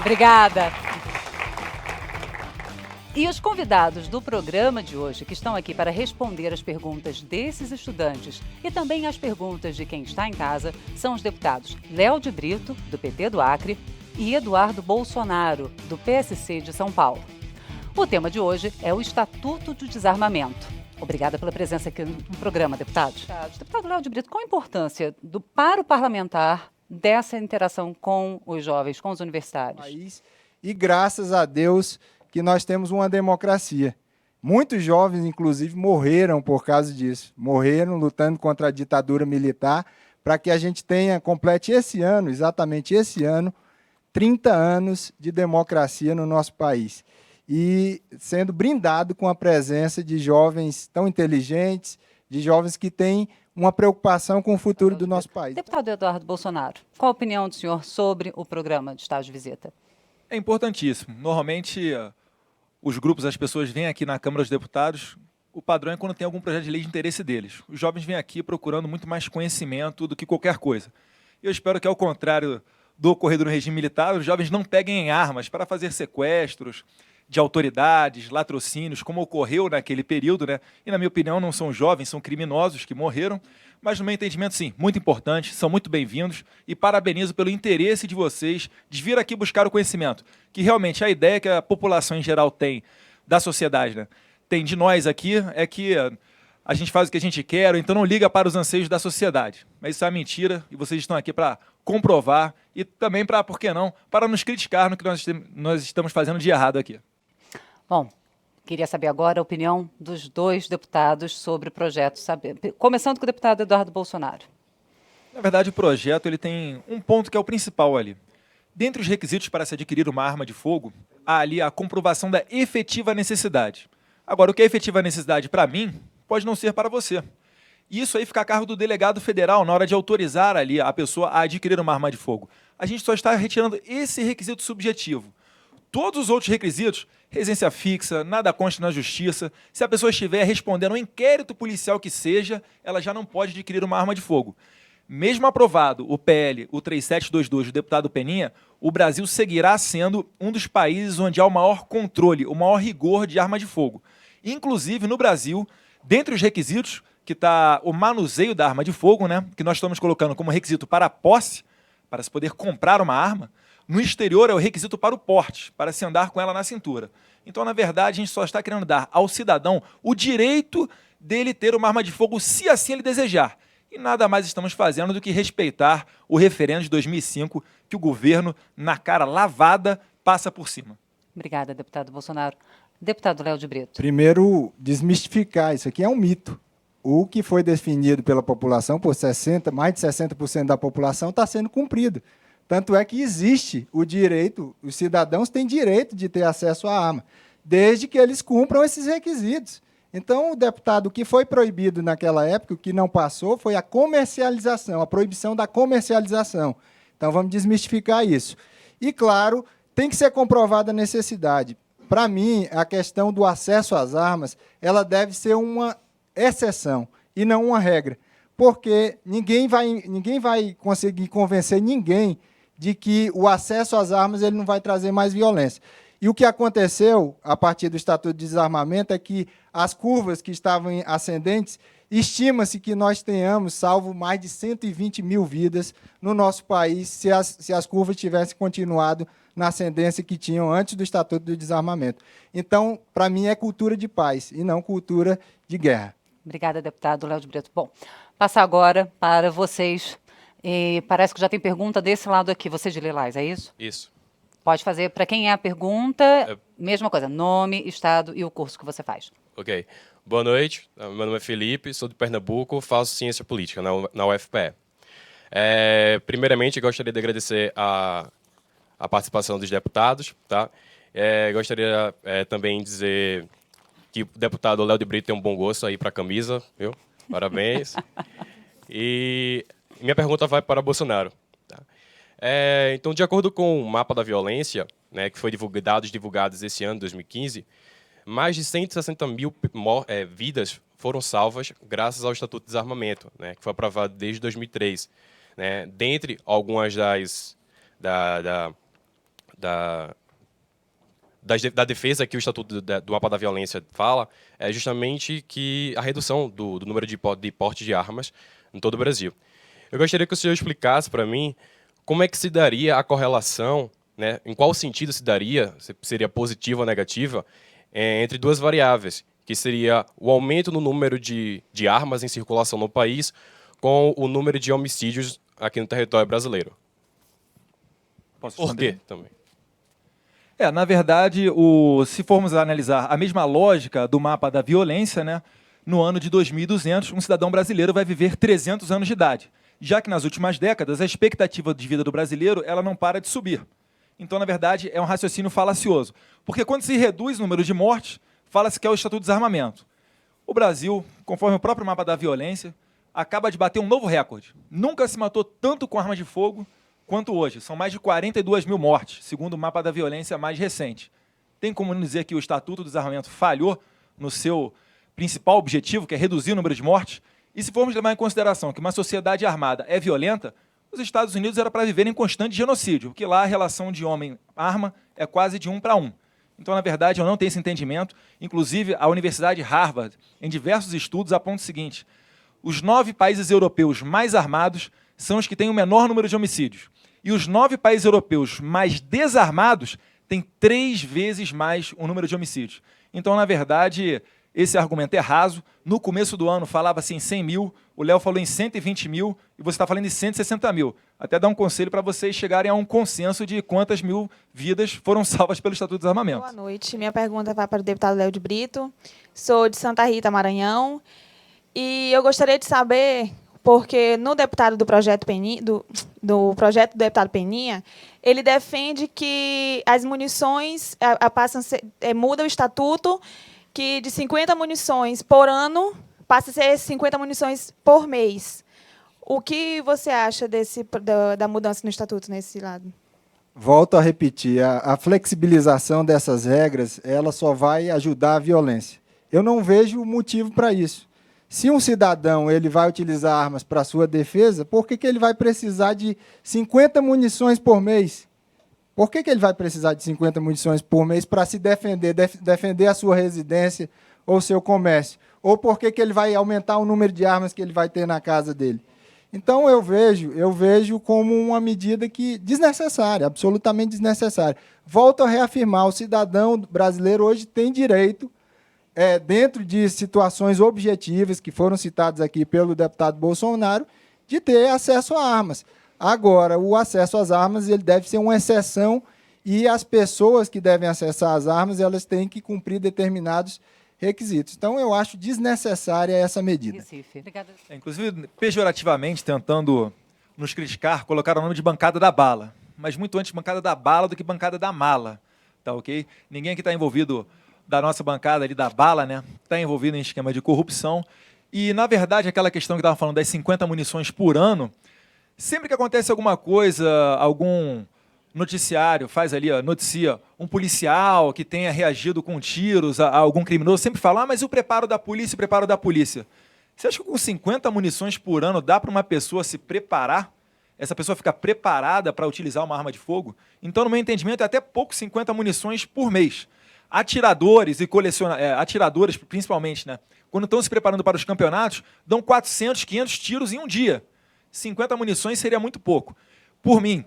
Obrigada. E os convidados do programa de hoje, que estão aqui para responder as perguntas desses estudantes e também as perguntas de quem está em casa, são os deputados Léo de Brito, do PT do Acre, e Eduardo Bolsonaro, do PSC de São Paulo. O tema de hoje é o Estatuto do Desarmamento. Obrigada pela presença aqui no programa, deputados. Deputado Léo de Brito, qual a importância para o parlamentar dessa interação com os jovens, com os universitários? E graças a Deus que nós temos uma democracia. Muitos jovens, inclusive, morreram por causa disso. Morreram lutando contra a ditadura militar para que a gente complete esse ano, exatamente esse ano, 30 anos de democracia no nosso país. E sendo brindado com a presença de jovens tão inteligentes, de jovens que têm uma preocupação com o futuro do nosso país. Deputado Eduardo Bolsonaro, qual a opinião do senhor sobre o programa de estágio de visita? É importantíssimo. Normalmente, os grupos, as pessoas vêm aqui na Câmara dos Deputados, o padrão é quando tem algum projeto de lei de interesse deles. Os jovens vêm aqui procurando muito mais conhecimento do que qualquer coisa. Eu espero que, ao contrário do ocorrido no regime militar, os jovens não peguem armas para fazer sequestros de autoridades, latrocínios, como ocorreu naquele período, né? E, na minha opinião, não são jovens, são criminosos que morreram, mas, no meu entendimento, sim, muito importante, são muito bem-vindos e parabenizo pelo interesse de vocês de vir aqui buscar o conhecimento, que realmente a ideia que a população em geral tem da sociedade, né? Tem de nós aqui, é que a gente faz o que a gente quer, então não liga para os anseios da sociedade. Mas isso é uma mentira e vocês estão aqui para comprovar e também para, por que não, para nos criticar no que nós estamos fazendo de errado aqui. Bom, queria saber agora a opinião dos dois deputados sobre o projeto, começando com o deputado Eduardo Bolsonaro. Na verdade, o projeto ele tem um ponto que é o principal ali. Dentre os requisitos para se adquirir uma arma de fogo, há ali a comprovação da efetiva necessidade. Agora, o que é efetiva necessidade para mim, pode não ser para você. Isso aí fica a cargo do delegado federal na hora de autorizar ali a pessoa a adquirir uma arma de fogo. A gente só está retirando esse requisito subjetivo. Todos os outros requisitos, residência fixa, nada consta na justiça, se a pessoa estiver respondendo um inquérito policial que seja, ela já não pode adquirir uma arma de fogo. Mesmo aprovado o PL, o 3722 do deputado Peninha, o Brasil seguirá sendo um dos países onde há o maior controle, o maior rigor de arma de fogo. Inclusive, no Brasil, dentre os requisitos, que está o manuseio da arma de fogo, né, que nós estamos colocando como requisito para a posse, para se poder comprar uma arma, no exterior é o requisito para o porte, para se andar com ela na cintura. Então, na verdade, a gente só está querendo dar ao cidadão o direito dele ter uma arma de fogo, se assim ele desejar. E nada mais estamos fazendo do que respeitar o referendo de 2005, que o governo, na cara lavada, passa por cima. Obrigada, deputado Bolsonaro. Deputado Léo de Brito. Primeiro, desmistificar, isso aqui é um mito. O que foi definido pela população, por mais de 60% da população, está sendo cumprido. Tanto é que existe o direito, os cidadãos têm direito de ter acesso à arma, desde que eles cumpram esses requisitos. Então, o deputado, o que foi proibido naquela época, o que não passou, foi a comercialização, a proibição da comercialização. Então, vamos desmistificar isso. E, claro, tem que ser comprovada a necessidade. Para mim, a questão do acesso às armas, ela deve ser uma exceção e não uma regra, porque ninguém vai conseguir convencer ninguém de que o acesso às armas ele não vai trazer mais violência. E o que aconteceu a partir do Estatuto de Desarmamento é que as curvas que estavam ascendentes, estima-se que nós tenhamos salvo mais de 120 mil vidas no nosso país se as curvas tivessem continuado na ascendência que tinham antes do Estatuto do Desarmamento. Então, para mim, é cultura de paz e não cultura de guerra. Obrigada, deputado Léo de Brito. Bom, passar agora para vocês. E parece que já tem pergunta desse lado aqui. Você de Lilás, é isso? Isso. Pode fazer. Para quem é a pergunta, mesma coisa, nome, estado e o curso que você faz. Ok. Boa noite, meu nome é Felipe, sou de Pernambuco, faço ciência política na UFPE. Primeiramente, gostaria de agradecer a participação dos deputados. Tá? Gostaria também de dizer que o deputado Léo de Brito tem um bom gosto aí para a camisa, viu? Parabéns. E minha pergunta vai para Bolsonaro. Tá? Então, de acordo com o mapa da violência, né, que foi divulgados esse ano, 2015, mais de 160 mil vidas foram salvas graças ao Estatuto de Desarmamento, né, que foi aprovado desde 2003. Né, dentre algumas da defesa que o Estatuto do Mapa da Violência fala é justamente que a redução do número de porte de armas em todo o Brasil. Eu gostaria que o senhor explicasse para mim como é que se daria a correlação, né, em qual sentido se daria, se seria positiva ou negativa, entre duas variáveis, que seria o aumento no número de armas em circulação no país com o número de homicídios aqui no território brasileiro. Posso Por responder? quê também? Na verdade, se formos analisar a mesma lógica do mapa da violência, né, no ano de 2200, um cidadão brasileiro vai viver 300 anos de idade, já que nas últimas décadas a expectativa de vida do brasileiro ela não para de subir. Então, na verdade, é um raciocínio falacioso, porque quando se reduz o número de mortes, fala-se que é o Estatuto do Desarmamento. O Brasil, conforme o próprio mapa da violência, acaba de bater um novo recorde. Nunca se matou tanto com arma de fogo quanto hoje. São mais de 42 mil mortes, segundo o mapa da violência mais recente. Tem como dizer que o Estatuto do Desarmamento falhou no seu principal objetivo, que é reduzir o número de mortes? E se formos levar em consideração que uma sociedade armada é violenta, os Estados Unidos era para viver em constante genocídio, porque lá a relação de homem-arma é quase de 1 para 1. Então, na verdade, eu não tenho esse entendimento. Inclusive, a Universidade Harvard, em diversos estudos, aponta o seguinte: os 9 países europeus mais armados são os que têm o menor número de homicídios. E os 9 países europeus mais desarmados têm 3 vezes mais o número de homicídios. Então, na verdade, esse argumento é raso. No começo do ano falava-se em 100 mil, o Léo falou em 120 mil e você está falando em 160 mil. Até dar um conselho para vocês chegarem a um consenso de quantas mil vidas foram salvas pelo Estatuto do Desarmamento. Boa noite. Minha pergunta vai para o deputado Léo de Brito. Sou de Santa Rita, Maranhão. E eu gostaria de saber, porque no deputado do projeto do projeto do deputado Peninha, ele defende que as munições muda o estatuto, que de 50 munições por ano passa a ser 50 munições por mês. O que você acha da mudança no estatuto nesse lado? Volto a repetir, a flexibilização dessas regras, ela só vai ajudar a violência. Eu não vejo motivo para isso. Se um cidadão ele vai utilizar armas para sua defesa, por que ele vai precisar de 50 munições por mês? Por que ele vai precisar de 50 munições por mês para se defender, defender a sua residência ou seu comércio? Ou por que ele vai aumentar o número de armas que ele vai ter na casa dele? Então, eu vejo como uma medida desnecessária, absolutamente desnecessária. Volto a reafirmar, o cidadão brasileiro hoje tem direito, dentro de situações objetivas que foram citadas aqui pelo deputado Bolsonaro, de ter acesso a armas. Agora, o acesso às armas ele deve ser uma exceção e as pessoas que devem acessar as armas elas têm que cumprir determinados requisitos. Então, eu acho desnecessária essa medida. Recife. Obrigada. Inclusive, pejorativamente, tentando nos criticar, colocaram o nome de bancada da bala. Mas muito antes bancada da bala do que bancada da mala. Tá ok? Ninguém que está envolvido da nossa bancada ali da bala, né, está envolvido em esquema de corrupção. E, na verdade, aquela questão que estava falando das 50 munições por ano, sempre que acontece alguma coisa, algum noticiário faz ali, noticia um policial que tenha reagido com tiros a algum criminoso, sempre fala, mas o preparo da polícia, o preparo da polícia. Você acha que com 50 munições por ano dá para uma pessoa se preparar? Essa pessoa fica preparada para utilizar uma arma de fogo? Então, no meu entendimento, é até pouco 50 munições por mês. Atiradores e atiradoras, principalmente, né, quando estão se preparando para os campeonatos, dão 400, 500 tiros em um dia. 50 munições seria muito pouco. Por mim,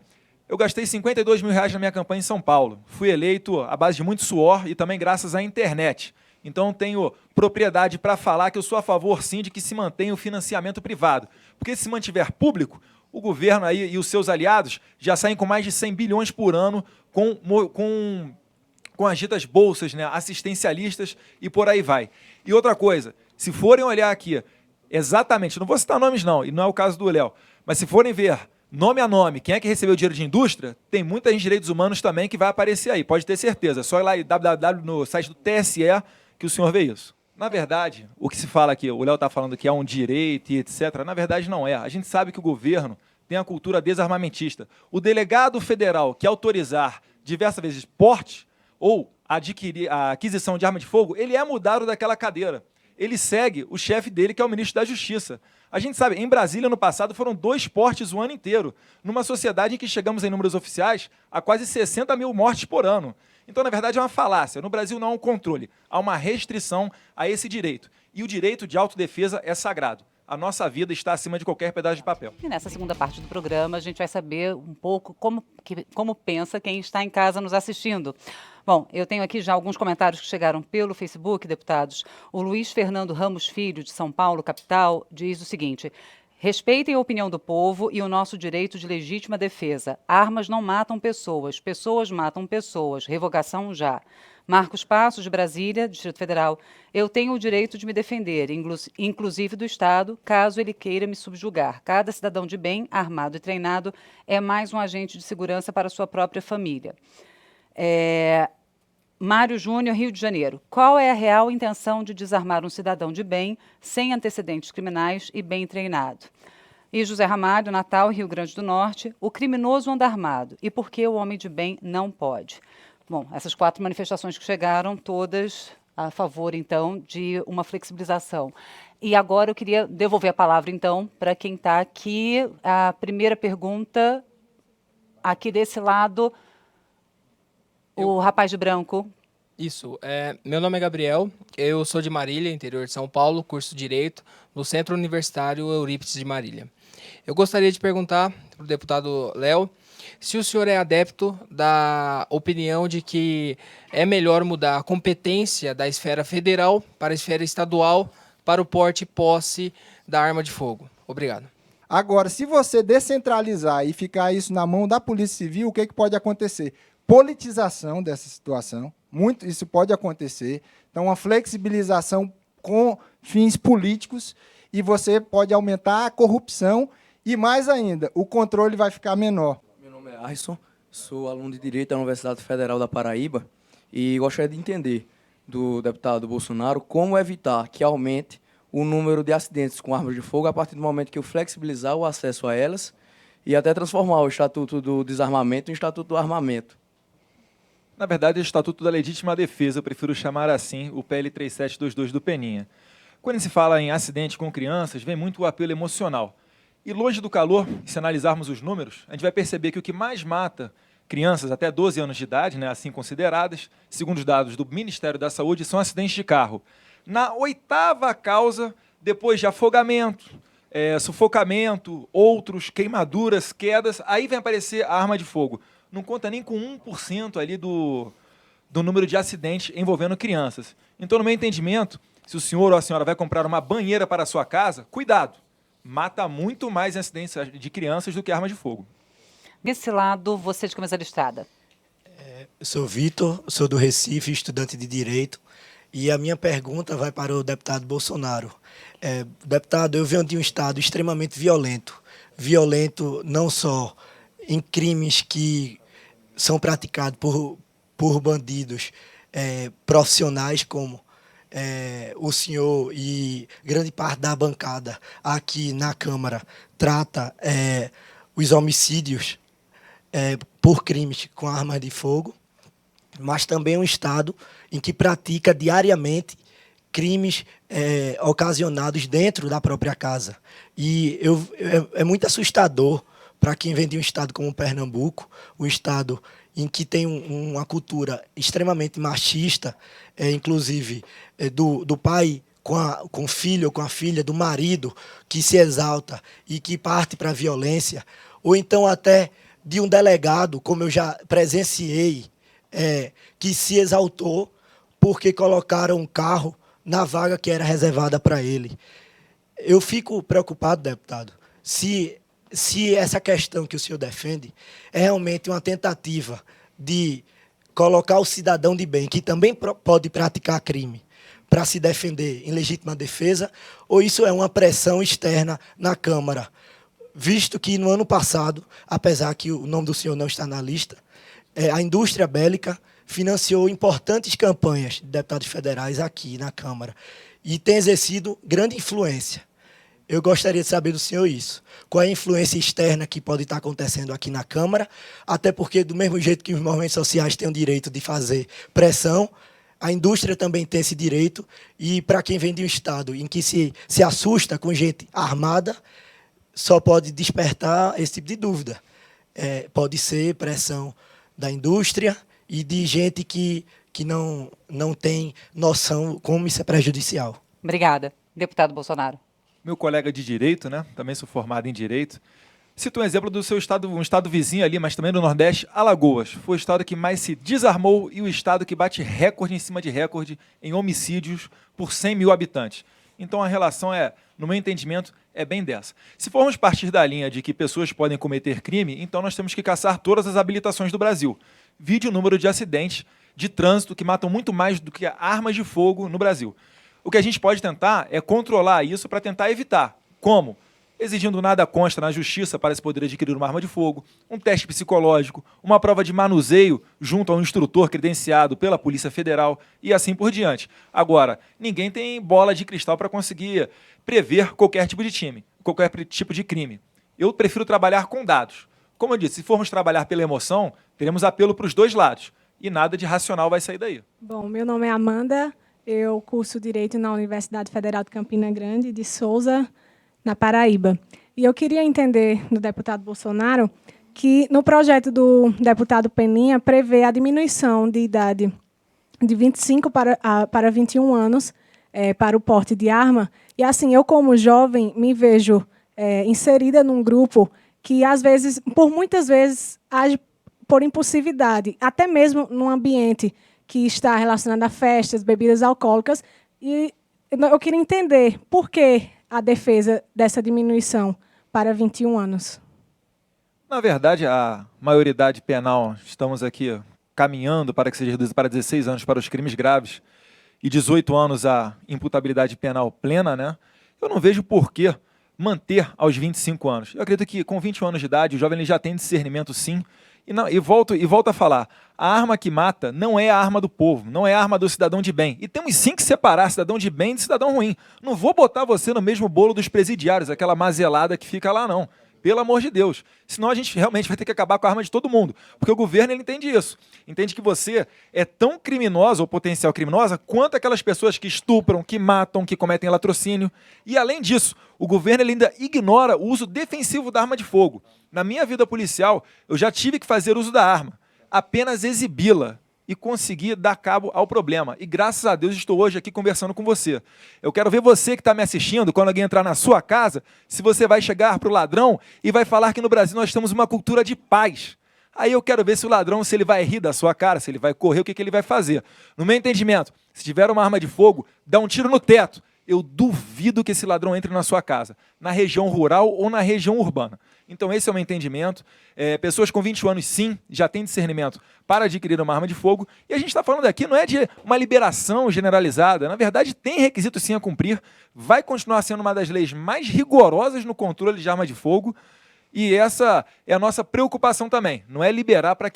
eu gastei R$52 mil na minha campanha em São Paulo. Fui eleito à base de muito suor e também graças à internet. Então, tenho propriedade para falar que eu sou a favor, sim, de que se mantenha o financiamento privado. Porque se mantiver público, o governo aí e os seus aliados já saem com mais de 100 bilhões por ano com as ditas bolsas, né, assistencialistas e por aí vai. E outra coisa, se forem olhar aqui, exatamente, não vou citar nomes não, e não é o caso do Léo, mas se forem ver nome a nome, quem é que recebeu dinheiro de indústria, tem muita gente de direitos humanos também que vai aparecer aí, pode ter certeza. É só ir lá e www no site do TSE que o senhor vê isso. Na verdade, o que se fala aqui, o Léo está falando que é um direito e etc., na verdade não é. A gente sabe que o governo tem a cultura desarmamentista. O delegado federal que autorizar diversas vezes porte ou a aquisição de arma de fogo, ele é mudado daquela cadeira. ele segue o chefe dele, que é o ministro da Justiça. A gente sabe, em Brasília, no passado, foram 2 portes o ano inteiro, numa sociedade em que chegamos, em números oficiais, a quase 60 mil mortes por ano. Então, na verdade, é uma falácia. No Brasil não há um controle, há uma restrição a esse direito. E o direito de autodefesa é sagrado. A nossa vida está acima de qualquer pedaço de papel. E nessa segunda parte do programa, a gente vai saber um pouco como pensa quem está em casa nos assistindo. Bom, eu tenho aqui já alguns comentários que chegaram pelo Facebook, deputados. O Luiz Fernando Ramos Filho, de São Paulo, capital, diz o seguinte: respeitem a opinião do povo e o nosso direito de legítima defesa. Armas não matam pessoas, pessoas matam pessoas. Revogação já. Marcos Passos, de Brasília, Distrito Federal. Eu tenho o direito de me defender, inclusive do Estado, caso ele queira me subjugar. Cada cidadão de bem, armado e treinado, é mais um agente de segurança para sua própria família. Mário Júnior, Rio de Janeiro. Qual é a real intenção de desarmar um cidadão de bem, sem antecedentes criminais e bem treinado? E José Ramalho, Natal, Rio Grande do Norte. O criminoso anda armado. E por que o homem de bem não pode? Bom, essas 4 manifestações que chegaram, todas a favor, então, de uma flexibilização. E agora eu queria devolver a palavra, então, para quem está aqui. A primeira pergunta, aqui desse lado, o rapaz de branco. Isso. Meu nome é Gabriel, eu sou de Marília, interior de São Paulo, curso Direito, no Centro Universitário Eurípides de Marília. Eu gostaria de perguntar para o deputado Léo se o senhor é adepto da opinião de que é melhor mudar a competência da esfera federal para a esfera estadual para o porte e posse da arma de fogo. Obrigado. Agora, se você descentralizar e ficar isso na mão da Polícia Civil, o que pode acontecer? Politização dessa situação, isso pode acontecer. Então, uma flexibilização com fins políticos e você pode aumentar a corrupção e, mais ainda, o controle vai ficar menor. Meu nome é Arson, sou aluno de Direito da Universidade Federal da Paraíba e gostaria de entender do deputado Bolsonaro como evitar que aumente o número de acidentes com armas de fogo a partir do momento que eu flexibilizar o acesso a elas e até transformar o Estatuto do Desarmamento em Estatuto do Armamento. Na verdade, é o Estatuto da Legítima Defesa, eu prefiro chamar assim o PL 3722 do Peninha. Quando se fala em acidente com crianças, vem muito o apelo emocional. E longe do calor, se analisarmos os números, a gente vai perceber que o que mais mata crianças até 12 anos de idade, né, assim consideradas, segundo os dados do Ministério da Saúde, são acidentes de carro. Na 8ª causa, depois de afogamento, sufocamento, outros, queimaduras, quedas, aí vem aparecer a arma de fogo. Não conta nem com 1% ali do número de acidentes envolvendo crianças. Então, no meu entendimento, se o senhor ou a senhora vai comprar uma banheira para a sua casa, cuidado, mata muito mais acidentes de crianças do que arma de fogo. Desse lado, você de camisa listrada. Eu sou Vitor, sou do Recife, estudante de Direito, e a minha pergunta vai para o deputado Bolsonaro. Deputado, eu venho de um estado extremamente violento. Violento não só em crimes que são praticados por bandidos profissionais, como o senhor e grande parte da bancada aqui na Câmara trata os homicídios por crimes com armas de fogo, mas também um estado em que pratica diariamente crimes ocasionados dentro da própria casa. E é muito assustador para quem vem de um estado como Pernambuco, um estado em que tem uma cultura extremamente machista, inclusive do pai com o filho ou com a filha, do marido, que se exalta e que parte para a violência, ou então até de um delegado, como eu já presenciei, que se exaltou porque colocaram um carro na vaga que era reservada para ele. Eu fico preocupado, deputado, se essa questão que o senhor defende é realmente uma tentativa de colocar o cidadão de bem, que também pode praticar crime, para se defender em legítima defesa, ou isso é uma pressão externa na Câmara, visto que no ano passado, apesar que o nome do senhor não está na lista, a indústria bélica financiou importantes campanhas de deputados federais aqui na Câmara e tem exercido grande influência. Eu gostaria de saber do senhor isso. Qual é a influência externa que pode estar acontecendo aqui na Câmara, até porque, do mesmo jeito que os movimentos sociais têm o direito de fazer pressão, a indústria também tem esse direito, e para quem vem de um estado em que se assusta com gente armada, só pode despertar esse tipo de dúvida. Pode ser pressão da indústria e de gente que não tem noção como isso é prejudicial. Obrigada. Deputado Bolsonaro. Meu colega de direito, né? Também sou formado em direito. Cito um exemplo do seu estado, um estado vizinho ali, mas também do Nordeste, Alagoas. Foi o estado que mais se desarmou e o estado que bate recorde em cima de recorde em homicídios por 100 mil habitantes. Então a relação no meu entendimento, é bem dessa. Se formos partir da linha de que pessoas podem cometer crime, então nós temos que caçar todas as habilitações do Brasil. Vide o número de acidentes de trânsito que matam muito mais do que armas de fogo no Brasil. O que a gente pode tentar é controlar isso para tentar evitar. Como? Exigindo nada consta na justiça para se poder adquirir uma arma de fogo, um teste psicológico, uma prova de manuseio junto a um instrutor credenciado pela Polícia Federal e assim por diante. Agora, ninguém tem bola de cristal para conseguir prever qualquer tipo de crime. Eu prefiro trabalhar com dados. Como eu disse, se formos trabalhar pela emoção, teremos apelo para os dois lados e nada de racional vai sair daí. Bom, meu nome é Amanda, eu curso Direito na Universidade Federal de Campina Grande, de Souza, na Paraíba. E eu queria entender do deputado Bolsonaro que no projeto do deputado Peninha prevê a diminuição de idade de 25 para 21 anos para o porte de arma. E assim, eu como jovem me vejo inserida num grupo que às vezes, por muitas vezes, age por impulsividade, até mesmo num ambiente que está relacionado a festas, bebidas alcoólicas. E eu queria entender por que a defesa dessa diminuição para 21 anos. Na verdade, a maioridade penal, estamos aqui caminhando para que seja reduzida para 16 anos para os crimes graves e 18 anos a imputabilidade penal plena, né? Eu não vejo por que manter aos 25 anos. Eu acredito que com 21 anos de idade, o jovem ele já tem discernimento, sim. E volto a falar, a arma que mata não é a arma do povo, não é a arma do cidadão de bem. E temos sim que separar cidadão de bem de cidadão ruim. Não vou botar você no mesmo bolo dos presidiários, aquela mazelada que fica lá, não. Pelo amor de Deus. Senão a gente realmente vai ter que acabar com a arma de todo mundo. Porque o governo ele entende isso. Entende que você é tão criminosa ou potencial criminosa quanto aquelas pessoas que estupram, que matam, que cometem latrocínio. E além disso, o governo ele ainda ignora o uso defensivo da arma de fogo. Na minha vida policial, eu já tive que fazer uso da arma. Apenas exibi-la e conseguir dar cabo ao problema. E graças a Deus estou hoje aqui conversando com você. Eu quero ver você que está me assistindo, quando alguém entrar na sua casa, se você vai chegar para o ladrão e vai falar que no Brasil nós temos uma cultura de paz. Aí eu quero ver se o ladrão, se ele vai rir da sua cara, se ele vai correr, o que ele vai fazer. No meu entendimento, se tiver uma arma de fogo, dá um tiro no teto. Eu duvido que esse ladrão entre na sua casa, na região rural ou na região urbana. Então esse é o meu entendimento. Pessoas com 20 anos, sim, já têm discernimento para adquirir uma arma de fogo. E a gente está falando aqui não é de uma liberação generalizada. Na verdade, tem requisitos sim a cumprir. Vai continuar sendo uma das leis mais rigorosas no controle de arma de fogo. E essa é a nossa preocupação também. Não é liberar para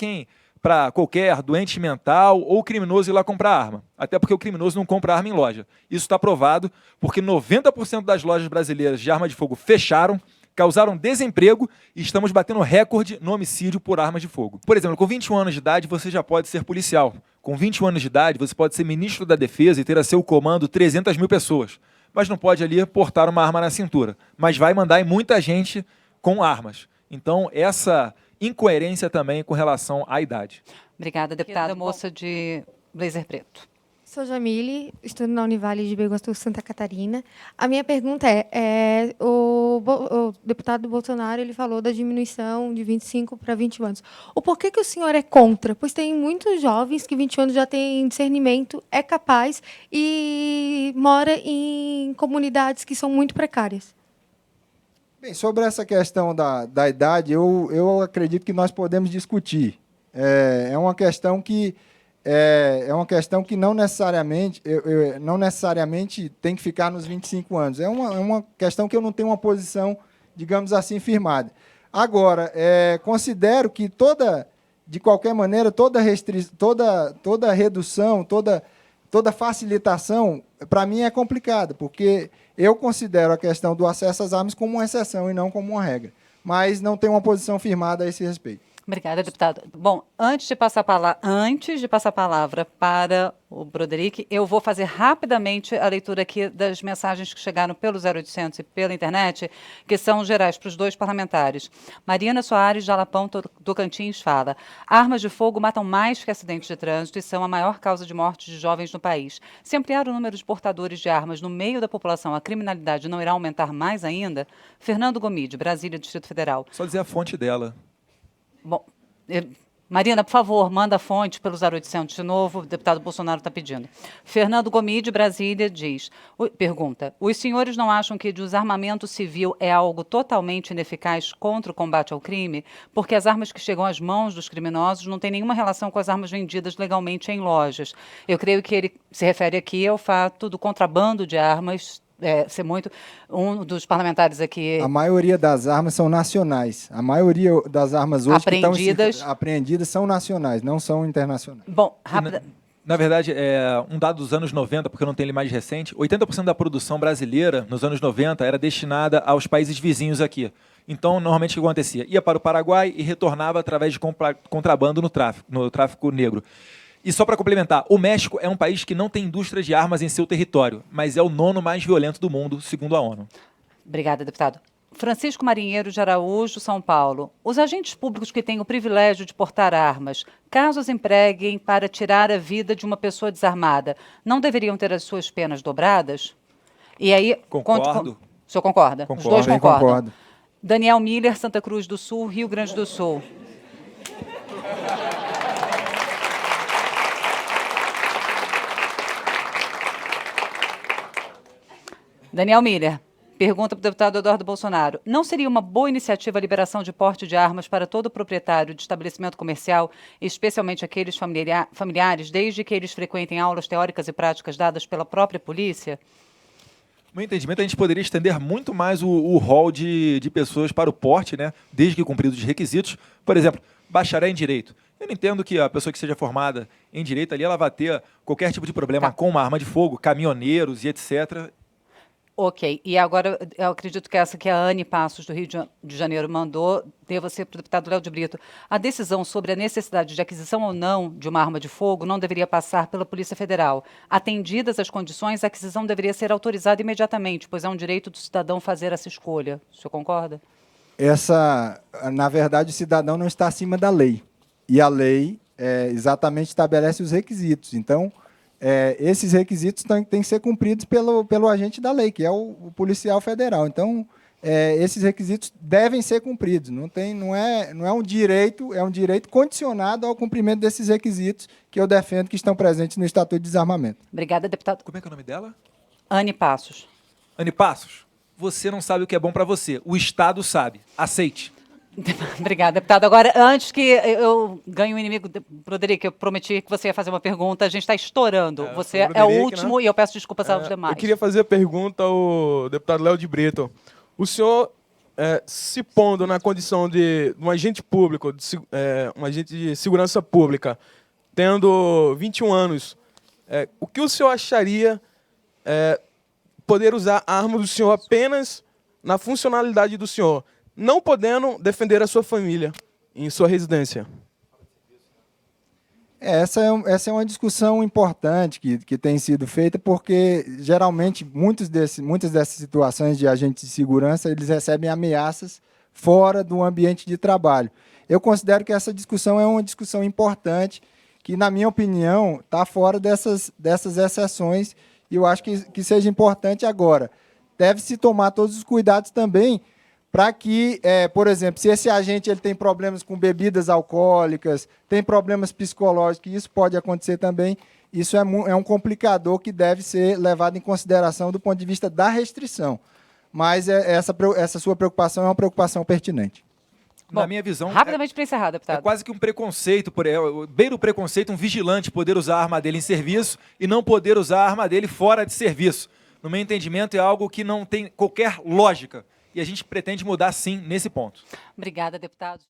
qualquer doente mental ou criminoso ir lá comprar arma. Até porque o criminoso não compra arma em loja. Isso está provado porque 90% das lojas brasileiras de arma de fogo fecharam, causaram desemprego e estamos batendo recorde no homicídio por armas de fogo. Por exemplo, com 21 anos de idade, você já pode ser policial. Com 21 anos de idade, você pode ser ministro da Defesa e ter a seu comando 300 mil pessoas. Mas não pode ali portar uma arma na cintura. Mas vai mandar em muita gente com armas. Então, essa incoerência também com relação à idade. Obrigada, deputada. Moça de blazer preto. Sou Jamile, estudo na Univale de Biguaçu, Santa Catarina. A minha pergunta o deputado Bolsonaro ele falou da diminuição de 25 para 20 anos. O porquê que o senhor é contra? Pois tem muitos jovens que 20 anos já têm discernimento, é capaz e mora em comunidades que são muito precárias. Bem, sobre essa questão da idade, eu acredito que nós podemos discutir. É uma questão que não necessariamente tem que ficar nos 25 anos. É uma questão que eu não tenho uma posição, digamos assim, firmada. Agora, considero que de qualquer maneira, toda redução, toda facilitação, para mim é complicada, porque eu considero a questão do acesso às armas como uma exceção e não como uma regra. Mas não tenho uma posição firmada a esse respeito. Obrigada, deputado. Bom, antes de passar a palavra para o Broderick, eu vou fazer rapidamente a leitura aqui das mensagens que chegaram pelo 0800 e pela internet, que são gerais para os dois parlamentares. Mariana Soares, de Alapão, Tocantins, fala: armas de fogo matam mais que acidentes de trânsito e são a maior causa de mortes de jovens no país. Se ampliar o número de portadores de armas no meio da população, a criminalidade não irá aumentar mais ainda? Fernando Gomide, Brasília, Distrito Federal. Só dizer a fonte dela. Bom, Marina, por favor, manda a fonte pelo 0800 de novo, o deputado Bolsonaro está pedindo. Fernando Gomide, Brasília, pergunta: os senhores não acham que desarmamento civil é algo totalmente ineficaz contra o combate ao crime? Porque as armas que chegam às mãos dos criminosos não têm nenhuma relação com as armas vendidas legalmente em lojas. Eu creio que ele se refere aqui ao fato do contrabando de armas ser muito... Um dos parlamentares aqui... A maioria das armas são nacionais. A maioria das armas hoje apreendidas são nacionais, não são internacionais. Bom, rápida... Na verdade, um dado dos anos 90, porque eu não tenho ele mais recente, 80% da produção brasileira nos anos 90 era destinada aos países vizinhos aqui. Então, normalmente, o que acontecia? Ia para o Paraguai e retornava através de contrabando no tráfico negro. E só para complementar, o México é um país que não tem indústria de armas em seu território, mas é o 9º mais violento do mundo, segundo a ONU. Obrigada, deputado. Francisco Marinheiro de Araújo, São Paulo. Os agentes públicos que têm o privilégio de portar armas, caso os empreguem para tirar a vida de uma pessoa desarmada, não deveriam ter as suas penas dobradas? E aí... Concordo. O senhor concorda? Concordo. Os dois concordam. Concordo. Daniel Miller, Santa Cruz do Sul, Rio Grande do Sul. Daniel Miller, pergunta para o deputado Eduardo Bolsonaro: não seria uma boa iniciativa a liberação de porte de armas para todo proprietário de estabelecimento comercial, especialmente aqueles familiares, desde que eles frequentem aulas teóricas e práticas dadas pela própria polícia? No meu entendimento, a gente poderia estender muito mais o rol de pessoas para o porte, né, desde que cumpridos os requisitos. Por exemplo, bacharel em Direito. Eu não entendo que a pessoa que seja formada em Direito ali, ela vai ter qualquer tipo de problema com uma arma de fogo, caminhoneiros e etc. Ok, e agora eu acredito que essa que a Anne Passos, do Rio de Janeiro, mandou, deva ser para o deputado Léo de Brito. A decisão sobre a necessidade de aquisição ou não de uma arma de fogo não deveria passar pela Polícia Federal. Atendidas as condições, a aquisição deveria ser autorizada imediatamente, pois é um direito do cidadão fazer essa escolha. O senhor concorda? Na verdade, o cidadão não está acima da lei. E a lei exatamente estabelece os requisitos. Então... esses requisitos têm que ser cumpridos pelo agente da lei, que é o policial federal. Então, esses requisitos devem ser cumpridos. Não é um direito, é um direito condicionado ao cumprimento desses requisitos que eu defendo que estão presentes no Estatuto de Desarmamento. Obrigada, deputado. Como é que é o nome dela? Anne Passos. Anne Passos, você não sabe o que é bom para você. O Estado sabe. Aceite. Obrigada, deputado. Agora, antes que eu ganhe um inimigo, Broderick, eu prometi que você ia fazer uma pergunta, a gente está estourando. Você é o último, né? E eu peço desculpas aos demais. Eu queria fazer a pergunta ao deputado Léo de Brito. O senhor, se pondo na condição de um agente público, um agente de segurança pública, tendo 21 anos, o que o senhor acharia poder usar a arma do senhor apenas na funcionalidade do senhor, não podendo defender a sua família em sua residência? Essa é uma discussão importante que tem sido feita, porque, geralmente, muitas dessas situações de agentes de segurança, eles recebem ameaças fora do ambiente de trabalho. Eu considero que essa discussão é uma discussão importante, que, na minha opinião, está fora dessas exceções, e eu acho que seja importante agora. Deve-se tomar todos os cuidados também para que, por exemplo, se esse agente ele tem problemas com bebidas alcoólicas, tem problemas psicológicos, isso pode acontecer também, isso é um complicador que deve ser levado em consideração do ponto de vista da restrição. Mas essa sua preocupação é uma preocupação pertinente. Bom, na minha visão, rapidamente para encerrar, deputado. É quase que um preconceito, beira o preconceito, um vigilante poder usar a arma dele em serviço e não poder usar a arma dele fora de serviço. No meu entendimento, é algo que não tem qualquer lógica. E a gente pretende mudar, sim, nesse ponto. Obrigada, deputado.